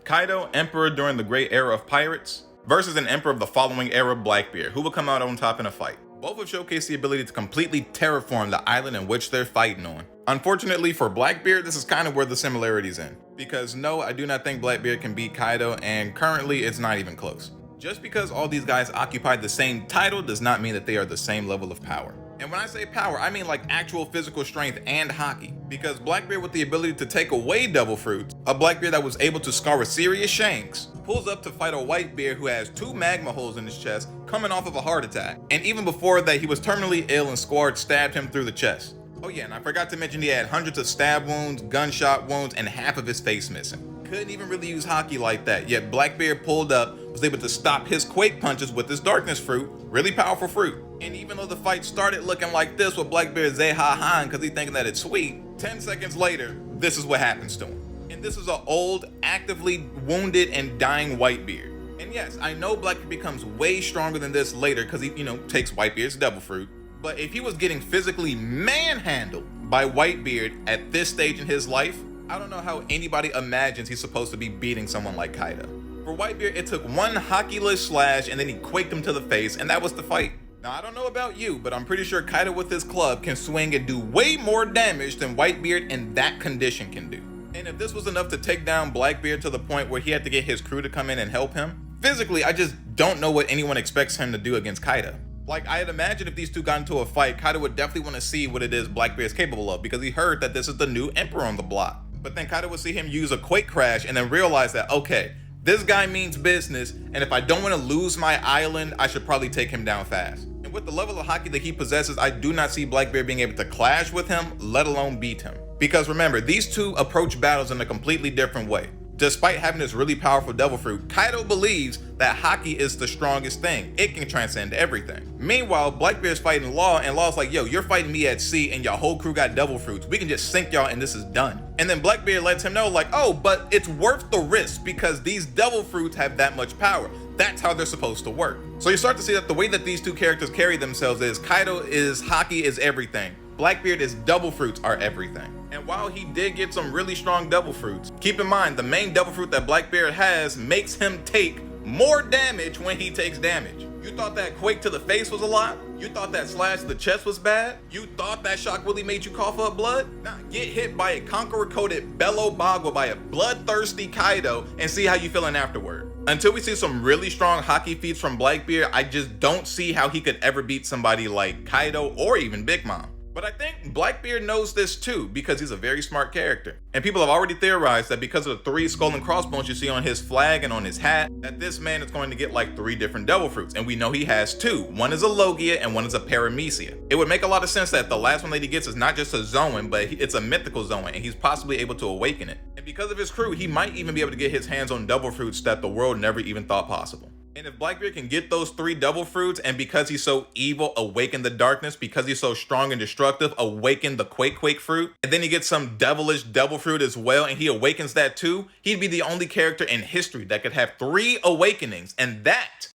Kaido, Emperor during the Great Era of Pirates, versus an Emperor of the following era, Blackbeard, who will come out on top in a fight. Both have showcased the ability to completely terraform the island in which they're fighting on. Unfortunately for Blackbeard, this is kind of where the similarities end. Because no, I do not think Blackbeard can beat Kaido, and currently it's not even close. Just because all these guys occupy the same title does not mean that they are the same level of power. And when I say power, I mean like actual physical strength and hockey. Because Blackbeard with the ability to take away devil fruits, a Blackbeard that was able to scar a serious Shanks, pulls up to fight a Whitebeard who has 2 magma holes in his chest coming off of a heart attack. And even before that, he was terminally ill and Squad stabbed him through the chest. Oh yeah, and I forgot to mention he had hundreds of stab wounds, gunshot wounds, and half of his face missing. Couldn't even really use hockey like that, yet Blackbeard pulled up, was able to stop his quake punches with his darkness fruit, really powerful fruit. And even though the fight started looking like this with Blackbeard Zeha-Han because he's thinking that it's sweet, 10 seconds later, this is what happens to him. And this is an old, actively wounded and dying Whitebeard. And yes, I know Blackbeard becomes way stronger than this later because he, takes Whitebeard's devil fruit. But if he was getting physically manhandled by Whitebeard at this stage in his life, I don't know how anybody imagines he's supposed to be beating someone like Kaido. For Whitebeard, it took one hockey-less slash and then he quaked him to the face, and that was the fight. Now, I don't know about you, but I'm pretty sure Kaido with his club can swing and do way more damage than Whitebeard in that condition can do. And if this was enough to take down Blackbeard to the point where he had to get his crew to come in and help him, physically, I just don't know what anyone expects him to do against Kaido. Like, I'd imagine if these two got into a fight, Kaido would definitely want to see what it is Blackbeard is capable of because he heard that this is the new Emperor on the block. But then Kaido would see him use a Quake Crash and then realize that, okay, this guy means business, and if I don't want to lose my island, I should probably take him down fast. And with the level of hockey that he possesses, I do not see Blackbeard being able to clash with him, let alone beat him. Because remember, these two approach battles in a completely different way. Despite having this really powerful devil fruit, Kaido believes that hockey is the strongest thing. It can transcend everything. Meanwhile, Blackbeard's fighting Law, and Law's like, yo, you're fighting me at sea and your whole crew got devil fruits. We can just sink y'all and this is done. And then Blackbeard lets him know like, oh, but it's worth the risk because these devil fruits have that much power. That's how they're supposed to work. So you start to see that the way that these two characters carry themselves is Kaido is hockey is everything. Blackbeard is devil fruits are everything. And while he did get some really strong devil fruits, keep in mind the main devil fruit that Blackbeard has makes him take more damage when he takes damage. You thought that quake to the face was a lot? You thought that slash to the chest was bad? You thought that shock really made you cough up blood? Nah, get hit by a conqueror-coated bellow boggle by a bloodthirsty Kaido and see how you feeling afterward. Until we see some really strong hockey feats from Blackbeard, I just don't see how he could ever beat somebody like Kaido or even Big Mom. But I think Blackbeard knows this too because he's a very smart character. And people have already theorized that because of the 3 skull and crossbones you see on his flag and on his hat, that this man is going to get like 3 different devil fruits. And we know he has 2. One is a Logia and one is a Paramecia. It would make a lot of sense that the last one that he gets is not just a Zoan, but it's a mythical Zoan and he's possibly able to awaken it. And because of his crew, he might even be able to get his hands on devil fruits that the world never even thought possible. And if Blackbeard can get those 3 devil fruits, and because he's so evil, awaken the darkness, because he's so strong and destructive, awaken the Quake fruit, and then he gets some devilish devil fruit as well, and he awakens that too, he'd be the only character in history that could have 3 awakenings, and that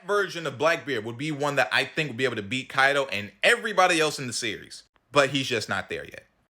version of Blackbeard would be one that I think would be able to beat Kaido and everybody else in the series. But he's just not there yet.